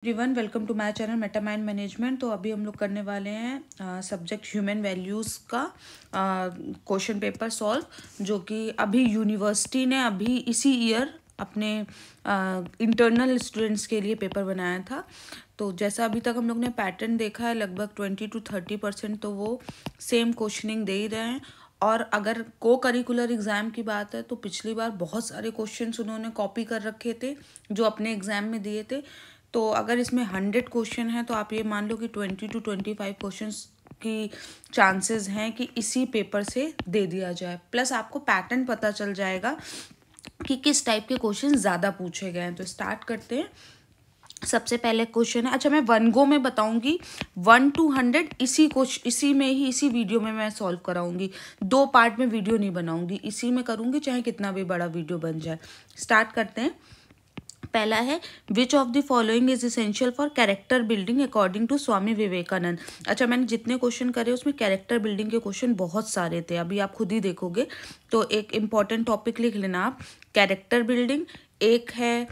Everyone, welcome to my channel metamind management. तो अभी हम लोग करने वाले हैं सब्जेक्ट ह्यूमन वैल्यूज़ का क्वेश्चन पेपर सॉल्व, जो कि अभी यूनिवर्सिटी ने अभी इसी ईयर अपने इंटरनल स्टूडेंट्स के लिए पेपर बनाया था। तो जैसा अभी तक हम लोग ने पैटर्न देखा है, लगभग 20 to 30% तो वो सेम क्वेश्चनिंग दे ही रहे हैं। और अगर को करिकुलर एग्ज़ाम की बात है तो पिछली बार बहुत सारे क्वेश्चंस उन्होंने कॉपी कर रखे थे जो अपने एग्ज़ाम में दिए थे। तो अगर इसमें 100 क्वेश्चन है तो आप ये मान लो कि 20 to 25 क्वेश्चंस की चांसेस हैं कि इसी पेपर से दे दिया जाए। प्लस आपको पैटर्न पता चल जाएगा कि किस टाइप के क्वेश्चन ज़्यादा पूछे गए हैं। तो स्टार्ट करते हैं। सबसे पहले क्वेश्चन है, अच्छा मैं 1 गो में बताऊंगी, 1 to 100 इसी में ही इसी वीडियो में मैं सॉल्व कराऊंगी। 2 पार्ट में वीडियो नहीं बनाऊंगी, इसी में करूंगी चाहे कितना भी बड़ा वीडियो बन जाए। स्टार्ट करते हैं। पहला है, which of the following is essential for character building according to Swami Vivekananda. अच्छा, मैंने जितने क्वेश्चन करे उसमें कैरेक्टर बिल्डिंग के क्वेश्चन बहुत सारे थे, अभी आप खुद ही देखोगे। तो एक इम्पॉर्टेंट टॉपिक लिख लेना आप, कैरेक्टर बिल्डिंग। एक है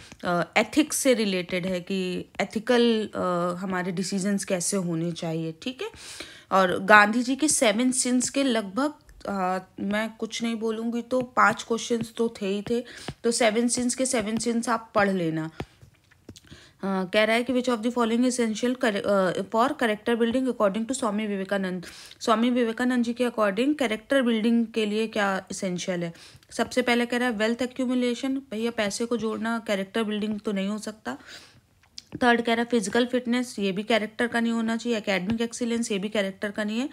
एथिक्स से रिलेटेड है कि एथिकल हमारे डिसीजंस कैसे होने चाहिए, ठीक है। और गांधी जी के 7 सिंस के लगभग मैं कुछ नहीं बोलूँगी तो 5 क्वेश्चंस तो थे ही थे। तो 7 सिंस के 7 सिंस आप पढ़ लेना। कह रहा है कि which of the following essential for character building according to Swami Vivekananda. Swami Vivekananda ji के अकॉर्डिंग कैरेक्टर बिल्डिंग के लिए क्या इसेंशियल है। सबसे पहले कह रहा है वेल्थ एक्यूमुलेशन। भैया पैसे को जोड़ना कैरेक्टर बिल्डिंग तो नहीं हो सकता। थर्ड कह रहा है फिजिकल फिटनेस, ये भी कैरेक्टर का नहीं होना चाहिए। एकेडमिक एक्सीलेंस, ये भी कैरेक्टर का नहीं है।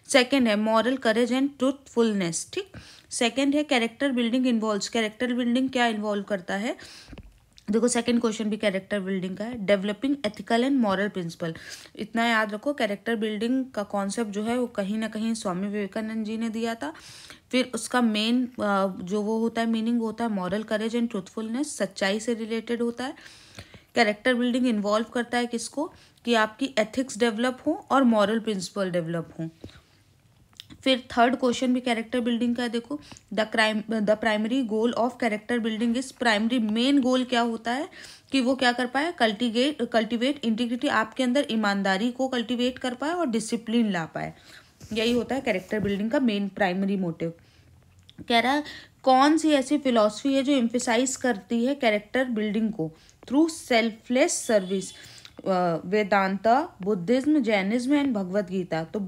सेकंड है मॉरल करेज एंड ट्रूथफुलनेस, ठीक। सेकंड है character building involves. Character building क्या इन्वॉल्व करता है, देखो सेकंड क्वेश्चन भी कैरेक्टर बिल्डिंग का है। Developing ethical and moral principle. इतना याद रखो, कैरेक्टर बिल्डिंग का कॉन्सेप्ट जो है वो कहीं ना कहीं स्वामी विवेकानंद जी ने दिया था। फिर उसका मेन जो वो होता है मीनिंग होता है मॉरल करेज एंड ट्रूथफुलनेस, सच्चाई से रिलेटेड होता है। कैरेक्टर बिल्डिंग इन्वॉल्व करता है किसको, कि आपकी एथिक्स डेवलप हो और मॉरल प्रिंसिपल डेवलप हो। फिर थर्ड क्वेश्चन भी कैरेक्टर बिल्डिंग का है, देखो the primary goal of character building is, primary main goal क्या होता है कि वो क्या कर पाए, कल्टिवेट इंटीग्रिटी, आपके अंदर ईमानदारी को कल्टिवेट कर पाए और डिसिप्लिन ला पाए। यही होता है कैरेक्टर बिल्डिंग का मेन प्राइमरी मोटिव। कह रहा है कौन सी ऐसी फिलॉसफी है जो एम्फेसाइज करती है कैरेक्टर बिल्डिंग को through selfless service. Vedanta, Buddhism, Jainism and Bhagavad Gita. तो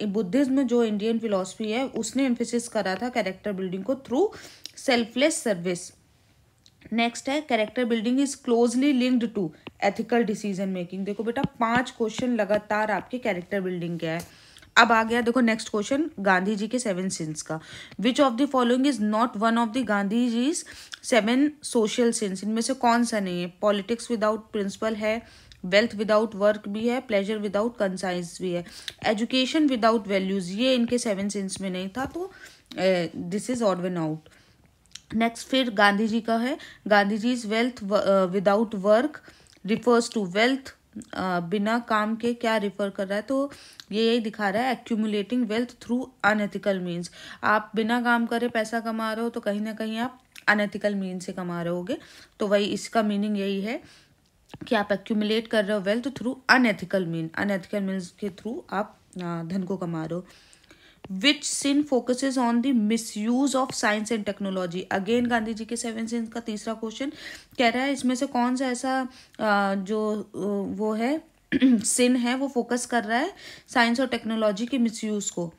बुद्धिज्म जो इंडियन फिलॉसफी है उसने एम्फेसिस करा था कैरेक्टर बिल्डिंग को थ्रू सेल्फलेस सर्विस। नेक्स्ट है character building is closely linked to ethical decision making. देखो बेटा 5 क्वेश्चन लगातार आपके कैरेक्टर बिल्डिंग के है। अब आ गया देखो नेक्स्ट क्वेश्चन गांधी जी के 7 सिंस का। Which of the following is not one of the Gandhi ji's 7 social sins. इनमें से कौन सा नहीं है। पॉलिटिक्स विदाउट प्रिंसिपल है, वेल्थ विदाउट वर्क भी है, प्लेजर विदाउट कंसाइंस भी है, एजुकेशन विदाउट वैल्यूज, ये इनके 7 सिंस में नहीं था। तो this is odd one out. Next फिर गांधी जी का है, Gandhi ji is wealth without work refers to wealth, बिना काम के क्या रिफर कर रहा है, तो ये यही दिखा रहा है accumulating wealth through unethical means. आप बिना काम करे पैसा कमा रहे हो तो कहीं ना कहीं आप अनएथिकल मीन से कमा रहे होगे। तो वही इसका मीनिंग यही है कि आप एक्यूमुलेट कर रहे हो वेल्थ थ्रू अनएथिकल मीन्स के थ्रू आप धन को कमा रहे हो। Which sin focuses on the misuse of science and technology. Again Gandhi ji के 7 सिंस का तीसरा क्वेश्चन कह रहा है इसमें से कौन सा ऐसा जो वो है सिन है वो फोकस कर रहा है साइंस और टेक्नोलॉजी के मिसयूज को।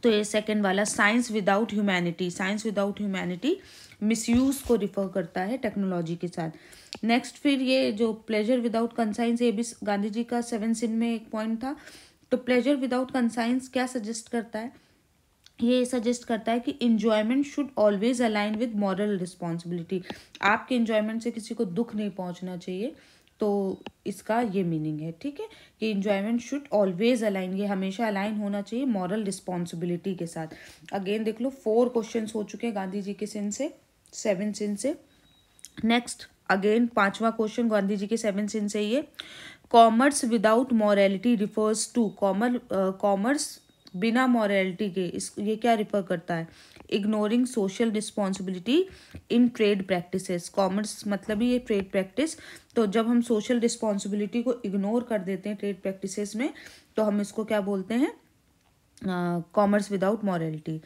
तो ये सेकंड वाला science without humanity, science without humanity misuse को रिफर करता है टेक्नोलॉजी के साथ। नेक्स्ट फिर ये जो प्लेजर विदाउट कंसाइंस, ये भी गांधी जी का 7 सिन में एक पॉइंट था। तो प्लेजर विदाउट कंसाइंस क्या सजेस्ट करता है, ये सजेस्ट करता है कि enjoyment should always align with moral responsibility. आपके इंजॉयमेंट से किसी को दुख नहीं पहुंचना चाहिए। तो इसका ये मीनिंग है, ठीक है, कि इंजॉयमेंट शुड ऑलवेज अलाइन, ये हमेशा अलाइन होना चाहिए मॉरल रिस्पॉन्सिबिलिटी के साथ। अगेन देख लो 4 क्वेश्चन हो चुके हैं गांधी जी के सिन से, 7 सिन से। नेक्स्ट अगेन 5वां क्वेश्चन गांधी जी के 7 सिन से ये, commerce without morality refers to, commerce बिना मॉरलिटी के, इस ये क्या रिफर करता है, ignoring social responsibility in trade practices. Commerce मतलब ही ये ट्रेड प्रैक्टिस, तो जब हम सोशल रिस्पॉन्सिबिलिटी को इग्नोर कर देते हैं ट्रेड प्रैक्टिसेस में तो हम इसको क्या बोलते हैं, कॉमर्स विदाउट मॉरलिटी।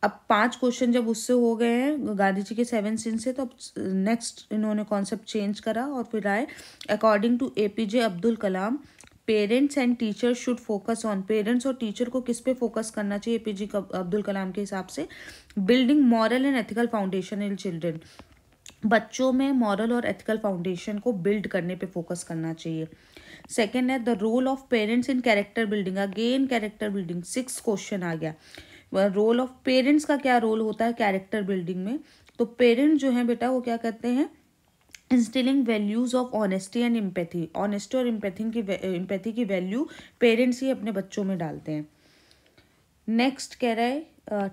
अब 5 क्वेश्चन जब उससे हो गए हैं गांधी जी के 7 सिंस से, तो अब नेक्स्ट इन्होंने कॉन्सेप्ट चेंज करा और फिर आए according to APJ Abdul Kalam parents and teacher should focus on. Parents और टीचर को किस पे फोकस करना चाहिए एपीजे अब्दुल कलाम के हिसाब से, building moral and ethical foundation in children. बच्चों में मॉरल और एथिकल फाउंडेशन को बिल्ड करने पे फोकस करना चाहिए। सेकेंड है the role of parents in character building, again character building 6 question आ गया। रोल ऑफ पेरेंट्स का क्या रोल होता है कैरेक्टर बिल्डिंग में, तो पेरेंट्स जो है बेटा वो क्या करते हैं, instilling values of honesty and empathy. Honesty और एम्पैथी की वैल्यू पेरेंट्स ही अपने बच्चों में डालते हैं। नेक्स्ट कह रहा है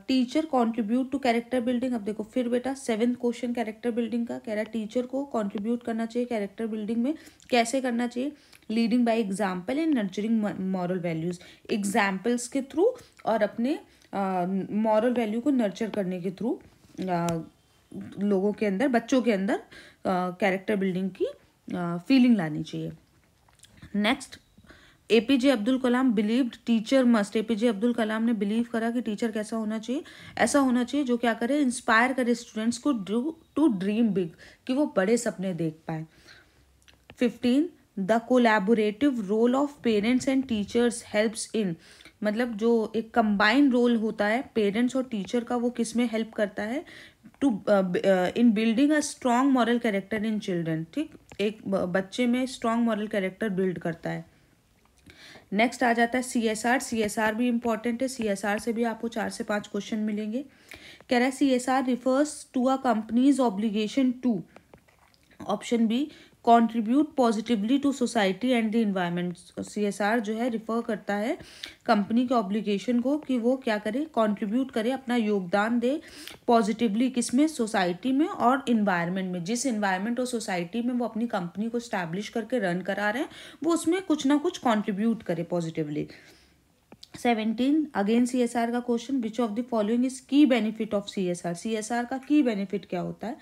teacher contribute to character building. अब देखो फिर बेटा 7th क्वेश्चन कैरेक्टर बिल्डिंग का कह रहा है टीचर को कंट्रीब्यूट करना चाहिए कैरेक्टर बिल्डिंग में। कैसे करना चाहिए, leading by example and nurturing moral values, examples के थ्रू और अपने मॉरल वैल्यू को नर्चर करने के थ्रू लोगों के अंदर, बच्चों के अंदर कैरेक्टर बिल्डिंग की फीलिंग लानी चाहिए। Next APJ Abdul Kalam believed teacher must. APJ Abdul Kalam ने बिलीव करा कि टीचर कैसा होना चाहिए, ऐसा होना चाहिए जो क्या करे, इंस्पायर करे स्टूडेंट्स को टू ड्रीम बिग, कि वो बड़े सपने देख पाए। 15 the collaborative role of parents and teachers helps in, मतलब जो एक कंबाइंड रोल होता है पेरेंट्स और टीचर का, वो किस में हेल्प करता है, to in building a strong moral character in children. ठीक, एक बच्चे में स्ट्रॉन्ग मॉरल कैरेक्टर बिल्ड करता है। नेक्स्ट आ जाता है सीएसआर। सीएसआर भी इंपॉर्टेंट है, सीएसआर से भी आपको 4 से 5 क्वेश्चन मिलेंगे। कह रहा है CSR refers to a company's obligation to, option B, contribute positively to society and the environment. CSR जो है रिफर करता है कंपनी के ऑब्लिगेशन को कि वो क्या करे, कंट्रीब्यूट करे, अपना योगदान दे पॉजिटिवली, किसमें, सोसाइटी में और इन्वायरमेंट में। जिस इन्वायरमेंट और सोसाइटी में वो अपनी कंपनी को स्टैब्लिश करके रन करा रहे हैं वो उसमें कुछ ना कुछ कॉन्ट्रीब्यूट करे पॉजिटिवली। 17 अगेन सीएसआर का question, which of the following is की बेनिफिट ऑफ सीएसआर। सीएसआर का की बेनिफिट क्या होता है,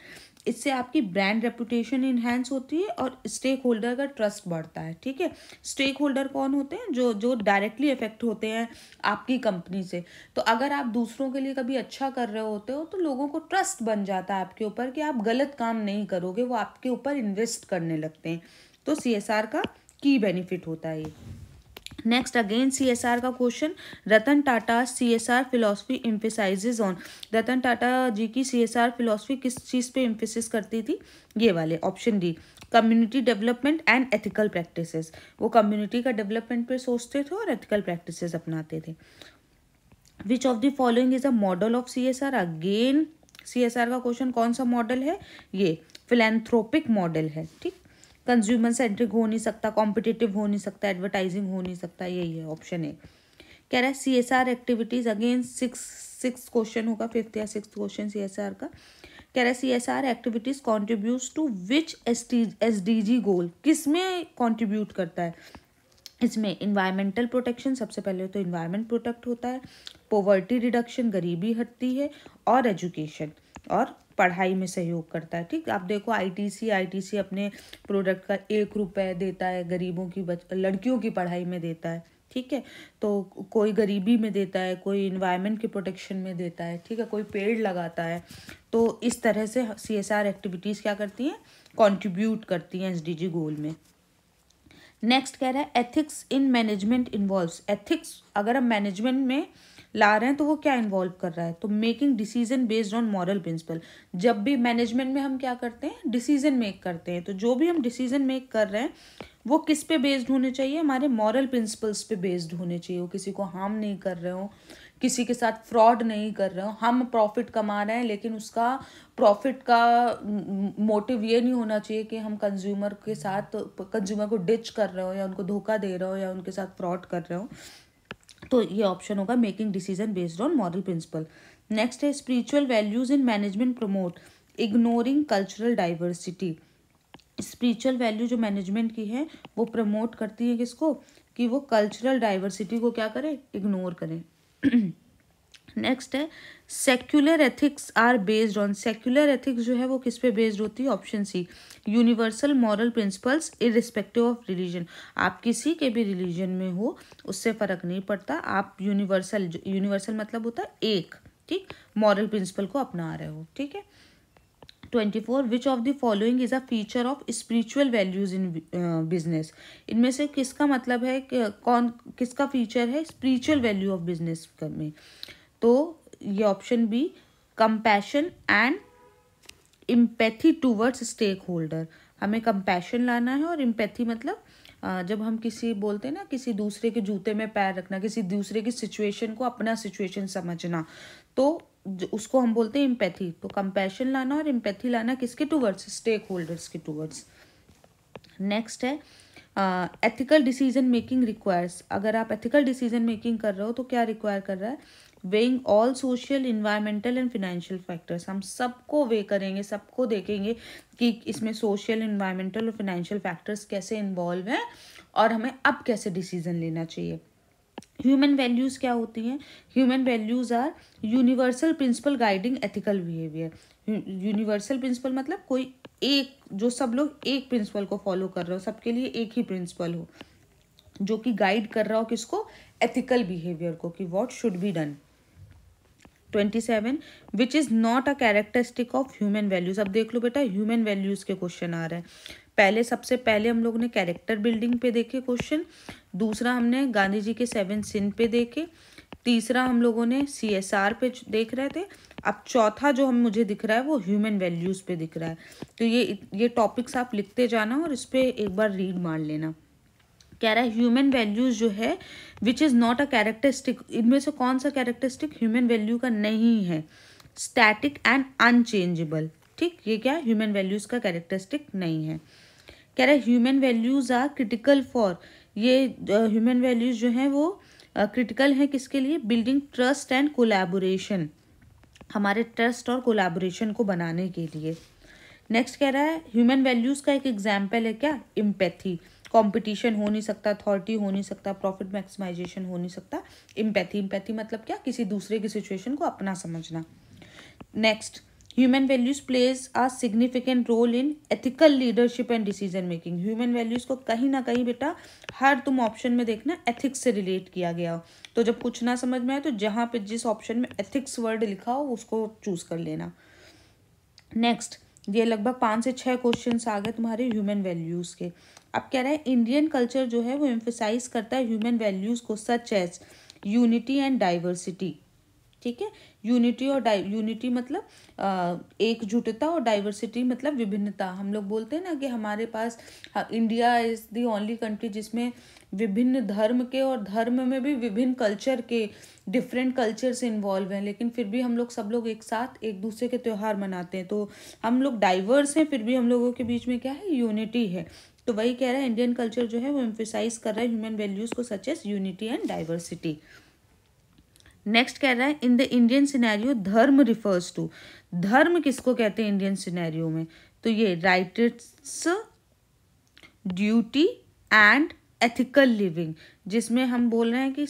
इससे आपकी ब्रांड रेपुटेशन इन्हेंस होती है और स्टेक होल्डर का ट्रस्ट बढ़ता है। ठीक है, स्टेक होल्डर कौन होते हैं, जो डायरेक्टली इफेक्ट होते हैं आपकी कंपनी से। तो अगर आप दूसरों के लिए कभी अच्छा कर रहे होते हो तो लोगों को ट्रस्ट बन जाता है आपके ऊपर कि आप गलत काम नहीं करोगे, वो आपके ऊपर इन्वेस्ट करने लगते हैं। तो सीएसआर का की बेनिफिट होता है ये। नेक्स्ट अगेन सीएसआर का question, Ratan Tata CSR philosophy emphasizes on. Ratan Tata ji की सीएसआर फिलॉसफी किस चीज़ पे एम्फेसिस करती थी, ये वाले, option D, community development and ethical practices. वो कम्युनिटी का डेवलपमेंट पे सोचते थे और एथिकल प्रैक्टिसेस अपनाते थे। विच of the following is a model of CSR. Again CSR का क्वेश्चन, कौन सा मॉडल है, ये फिलैंथ्रोपिक मॉडल है। ठीक, कंज्यूमर सेंट्रिक हो नहीं सकता, कॉम्पिटिटिव हो नहीं सकता, एडवर्टाइजिंग हो नहीं सकता, यही है ऑप्शन ए। कह रहा है CSR activities, again six question होगा, 5th या 6th क्वेश्चन सीएसआर का। कह रहा है CSR activities contributes to which SDG goal, किस में कॉन्ट्रीब्यूट करता है, इसमें इन्वायरमेंटल प्रोटेक्शन, सबसे पहले तो इन्वायरमेंट प्रोटेक्ट होता है, पॉवर्टी रिडक्शन, गरीबी हटती है, और एजुकेशन और पढ़ाई में सहयोग करता है। ठीक, आप देखो आईटीसी अपने प्रोडक्ट का 1 रुपये देता है गरीबों की लड़कियों की पढ़ाई में देता है। ठीक है, तो कोई गरीबी में देता है, कोई इन्वायरमेंट के प्रोटेक्शन में देता है, ठीक है, कोई पेड़ लगाता है। तो इस तरह से सीएसआर एक्टिविटीज़ क्या करती हैं, कंट्रीब्यूट करती हैं एसडीजी गोल में। नेक्स्ट कह रहा है ethics in management involves. Ethics अगर हम मैनेजमेंट में ला रहे हैं तो वो क्या इन्वॉल्व कर रहा है, तो making decision based on moral principle. जब भी मैनेजमेंट में हम क्या करते हैं, डिसीजन मेक करते हैं, तो जो भी हम डिसीजन मेक कर रहे हैं वो किस पे बेस्ड होने चाहिए, हमारे मॉरल प्रिंसिपल्स पे बेस्ड होने चाहिए। वो किसी को हार्म नहीं कर रहे हो, किसी के साथ फ्रॉड नहीं कर रहे हो, हम प्रॉफिट कमा रहे हैं लेकिन उसका प्रॉफिट का मोटिव ये नहीं होना चाहिए कि हम कंज्यूमर के साथ, कंज्यूमर को डिच कर रहे हो या उनको धोखा दे रहे हो या उनके साथ फ्रॉड कर रहे हो। तो ये ऑप्शन होगा making decision based on moral principle. Next है spiritual values in management promote ignoring cultural diversity. Spiritual value जो मैनेजमेंट की है वो प्रमोट करती है किसको, कि वो कल्चरल डाइवर्सिटी को क्या करें, इग्नोर करें। नेक्स्ट है secular ethics are based on, secular ethics जो है वो किस पे बेस्ड होती है? Option C, universal moral principles irrespective of religion. आप किसी के भी रिलीजन में हो उससे फर्क नहीं पड़ता, आप यूनिवर्सल, यूनिवर्सल मतलब होता है एक, ठीक, मॉरल प्रिंसिपल को अपना रहे हो, ठीक है। 24 विच of the following is a feature of spiritual values in business, इनमें से किसका मतलब है कि कौन किसका फीचर है स्पिरिचुअल वैल्यू ऑफ बिजनेस में? तो ये option B, compassion and empathy towards stakeholder. हमें कंपैशन लाना है और इम्पैथी मतलब जब हम किसी बोलते हैं ना, किसी दूसरे के जूते में पैर रखना, किसी दूसरे की सिचुएशन को अपना सिचुएशन समझना, तो उसको हम बोलते हैं इम्पैथी। तो कंपैशन लाना और इम्पैथी लाना किसके टूवर्ड्स? स्टेक होल्डर्स के टूवर्ड्स। नेक्स्ट है एथिकल डिसीजन मेकिंग रिक्वायर्स, अगर आप एथिकल डिसीजन मेकिंग कर रहे हो तो क्या रिक्वायर कर रहा है? Weighing all social, environmental and financial factors. हम सबको वे करेंगे, सबको देखेंगे कि इसमें सोशल, इन्वायरमेंटल और फिनेंशियल फैक्टर्स कैसे इन्वॉल्व हैं और हमें अब कैसे डिसीजन लेना चाहिए। ह्यूमन वैल्यूज क्या होती हैं? Human values are universal principle guiding ethical behaviour. Universal principle मतलब कोई एक, जो सब लोग एक प्रिंसिपल को फॉलो कर रहे हो, सबके लिए एक ही प्रिंसिपल हो जो कि गाइड कर रहा हो किसको? एथिकल बिहेवियर को, कि what should be done. 27 which is not a characteristic of human values. अब देख लो बेटा, ह्यूमन वैल्यूज के क्वेश्चन आ रहे हैं। सबसे पहले हम लोगों ने कैरेक्टर बिल्डिंग पे देखे क्वेश्चन, दूसरा हमने गांधी जी के 7 सिन पे देखे, तीसरा हम लोगों ने CSR पे देख रहे थे, अब चौथा जो हम मुझे दिख रहा है वो ह्यूमन वैल्यूज पे दिख रहा है। तो ये टॉपिक्स आप लिखते जाना और इस पे एक बार रीड मार लेना। कह रहा है ह्यूमन वैल्यूज जो है which is not a characteristic, इनमें से कौन सा कैरेक्टरिस्टिक ह्यूमन वैल्यू का नहीं है? स्टैटिक एंड अनचेंजेबल, ठीक, ये क्या ह्यूमन वैल्यूज का कैरेक्टरिस्टिक नहीं है। कह रहा है human values are critical for, ये ह्यूमन वैल्यूज जो हैं वो क्रिटिकल हैं किसके लिए? बिल्डिंग ट्रस्ट एंड कोलैबोरेशन, हमारे ट्रस्ट और कोलैबोरेशन को बनाने के लिए। नेक्स्ट कह रहा है ह्यूमन वैल्यूज का एक एग्जाम्पल है क्या? एम्पैथी। कंपटीशन हो नहीं सकता, अथॉरिटी हो नहीं सकता, प्रॉफिट मैक्सिमाइजेशन हो नहीं सकता, एम्पैथी। एम्पैथी मतलब क्या? किसी दूसरे की सिचुएशन को अपना समझना। Next, human values plays a significant role in ethical leadership and decision making. Human values को कहीं ना कहीं बेटा हर तुम ऑप्शन में देखना एथिक्स से रिलेट किया गया हो, तो जब कुछ ना समझ में आए तो जहाँ पे जिस ऑप्शन में एथिक्स वर्ड लिखा हो उसको चूज कर लेना। नेक्स्ट, ये लगभग 5 से 6 क्वेश्चन आ गए तुम्हारे ह्यूमन वैल्यूज के। अब कह रहा है इंडियन कल्चर जो है वो एम्फेसाइज करता है ह्यूमन वैल्यूज को, such as unity and diversity, ठीक है। यूनिटी और यूनिटी मतलब एकजुटता और डाइवर्सिटी मतलब विभिन्नता। हम लोग बोलते हैं ना कि हमारे पास India is the only country जिसमें विभिन्न धर्म के और धर्म में भी विभिन्न कल्चर के डिफरेंट कल्चर्स इन्वॉल्व हैं, लेकिन फिर भी हम लोग सब लोग एक साथ एक दूसरे के त्यौहार मनाते हैं। तो हम लोग डाइवर्स हैं, फिर भी हम लोगों के बीच में क्या है? यूनिटी है। तो वही कह रहा है इंडियन कल्चर जो है वो एम्फेसाइज कर रहा है ह्यूमन वैल्यूज को, such as unity and diversity. Next कह रहा है in the Indian scenario dharma refers to, धर्म किसको कहते हैं इंडियन सिनेरियो में? तो ये rights, duty and ethical living, जिसमें हम बोल रहे हैं कि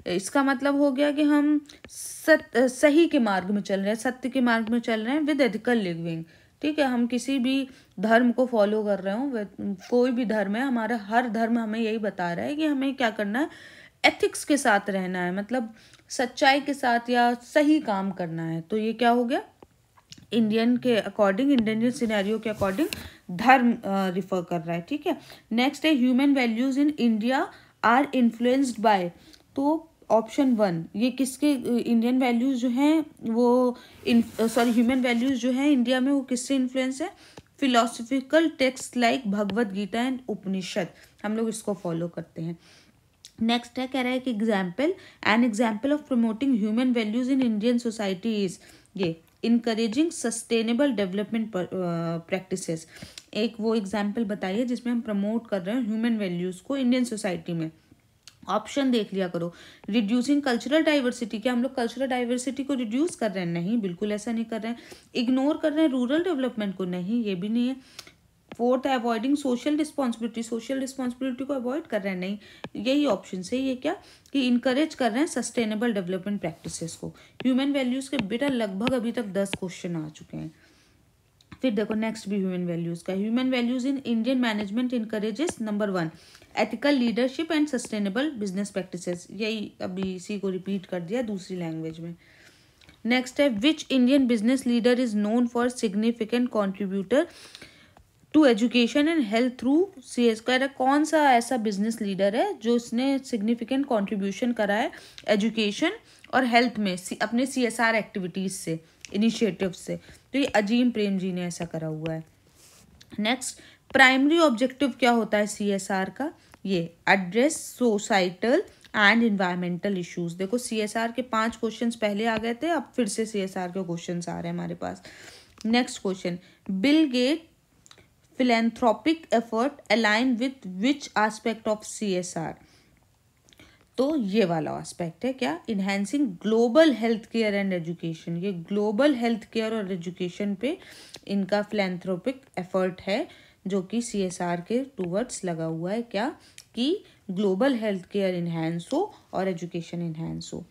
इसका मतलब हो गया कि हम सही के मार्ग में चल रहे हैं, सत्य के मार्ग में चल रहे हैं विद एथिकल लिविंग, ठीक है। हम किसी भी धर्म को फॉलो कर रहे हो, कोई भी धर्म है, हमारा हर धर्म हमें यही बता रहा है कि हमें क्या करना है? एथिक्स के साथ रहना है, मतलब सच्चाई के साथ या सही काम करना है। तो ये क्या हो गया? इंडियन के अकॉर्डिंग, इंडियन सिनेरियो के अकॉर्डिंग धर्म रिफर कर रहा है, ठीक है। नेक्स्ट है human values in India are influenced by, तो ऑप्शन 1 ये किसके? इंडियन वैल्यूज जो हैं वो ह्यूमन वैल्यूज जो हैं इंडिया में वो किससे इन्फ्लुएंस है? Philosophical text like Bhagavad Gita and Upanishad, हम लोग इसको फॉलो करते हैं। नेक्स्ट है कह रहा है कि an example of promoting human values in Indian society is, ये इनकरेजिंग सस्टेनेबल डेवलपमेंट प्रैक्टिसेस। एक वो एग्जाम्पल बताइए जिसमें हम प्रमोट कर रहे हैं ह्यूमन वैल्यूज को इंडियन सोसाइटी में। ऑप्शन देख लिया करो। रिड्यूसिंग कल्चरल डाइवर्सिटी, क्या हम लोग कल्चरल डाइवर्सिटी को रिड्यूस कर रहे हैं? नहीं, बिल्कुल ऐसा नहीं कर रहे हैं। इग्नोर कर रहे हैं रूरल डेवलपमेंट को? नहीं, ये भी नहीं है। फोर्थ है avoiding social responsibility, social responsibility को अवॉइड कर रहे हैं, नहीं, यही ऑप्शन से ये क्या कि इनकरेज कर रहे हैं सस्टेनेबल डेवलपमेंट प्रैक्टिसेस को। ह्यूमन वैल्यूज़ के बेटा लगभग अभी तक 10 क्वेश्चन आ चुके हैं। फिर देखो नेक्स्ट भी ह्यूमन वैल्यूज़ का, human values in Indian management encourages number 1 ethical leadership and sustainable business practices, यही अभी इसी को रिपीट कर दिया दूसरी लैंग्वेज में। नेक्स्ट है which Indian business leader is known for significant contributor to education and health through CS, कह रहा कौन सा ऐसा बिजनेस लीडर है जो इसने सिग्निफिकेंट कॉन्ट्रीब्यूशन करा है एजुकेशन और हेल्थ में अपने CSR एक्टिविटीज से, इनिशिएटिव से, तो ये अजीम प्रेम जी ने ऐसा करा हुआ है। नेक्स्ट प्राइमरी ऑब्जेक्टिव क्या होता है CSR का, ये address societal and environmental issues. देखो CSR के 5 क्वेश्चंस पहले आ गए थे, अब फिर से CSR के क्वेश्चंस आ रहे हैं हमारे पास। Next question, Bill Gate philanthropic effort align with which aspect of CSR, तो ये वाला एस्पेक्ट है क्या, enhancing global health care and education, ये ग्लोबल हेल्थ केयर और एजुकेशन पे इनका फिलैंथ्रोपिक एफर्ट है जो कि CSR के टूवर्ड्स लगा हुआ है, क्या कि ग्लोबल हेल्थ केयर इन्हेंस हो और एजुकेशन इन्हेंस हो।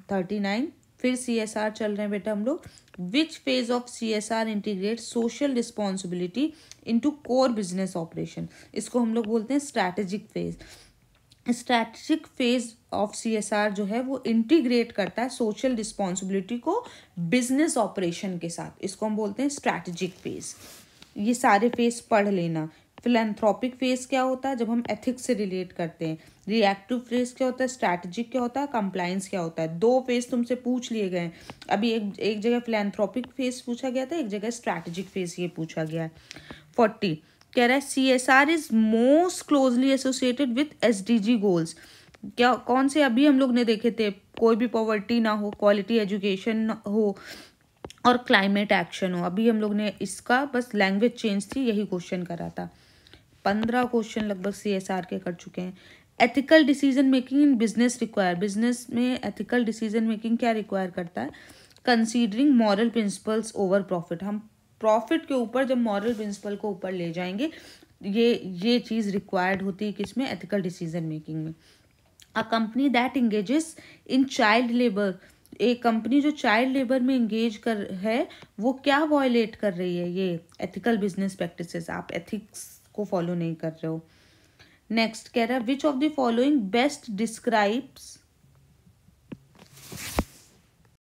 39 फिर CSR चल रहे हैं बेटा हम लोग, which phase of CSR integrate social responsibility into core business operation, इसको हम लोग बोलते हैं strategic phase. Strategic phase of CSR जो है वो इंटीग्रेट करता है सोशल रिस्पॉन्सिबिलिटी को बिजनेस ऑपरेशन के साथ, इसको हम बोलते हैं स्ट्रैटेजिक फेज। ये सारे फेज पढ़ लेना। फिलैंथ्रोपिक फेज क्या होता है, जब हम एथिक्स से रिलेट करते हैं। रिएक्टिव फेज क्या होता है, स्ट्रैटेजिक क्या होता है, कंप्लायंस क्या होता है। 2 फेज तुमसे पूछ लिए गए हैं, अभी एक जगह फिलैंथ्रोपिक फेज पूछा गया था, एक जगह स्ट्रैटेजिक फेज ये पूछा गया है। 40 कह रहा है CSR is most closely associated with SDG goals, क्या कौन से अभी हम लोग ने देखे थे, कोई भी पॉवर्टी ना हो, क्वालिटी एजुकेशन हो और क्लाइमेट एक्शन हो। अभी हम लोग ने इसका बस लैंग्वेज चेंज थी, यही क्वेश्चन करा था। 15 क्वेश्चन लगभग CSR के कर चुके हैं। Ethical decision making in business require, business में एथिकल डिसीजन मेकिंग क्या रिक्वायर करता है, considering moral principles over profit, हम प्रॉफिट के ऊपर जब मॉरल प्रिंसिपल को ऊपर ले जाएंगे, ये चीज़ रिक्वायर्ड होती है किसमें, एथिकल डिसीजन मेकिंग में। A company that engages in child labour, एक कंपनी जो चाइल्ड लेबर में इंगेज कर है वो क्या वॉयलेट कर रही है, ये एथिकल बिजनेस प्रैक्टिसेस, आप एथिक्स को फॉलो नहीं कर रहे हो। नेक्स्ट कह रहा है which of the following best describes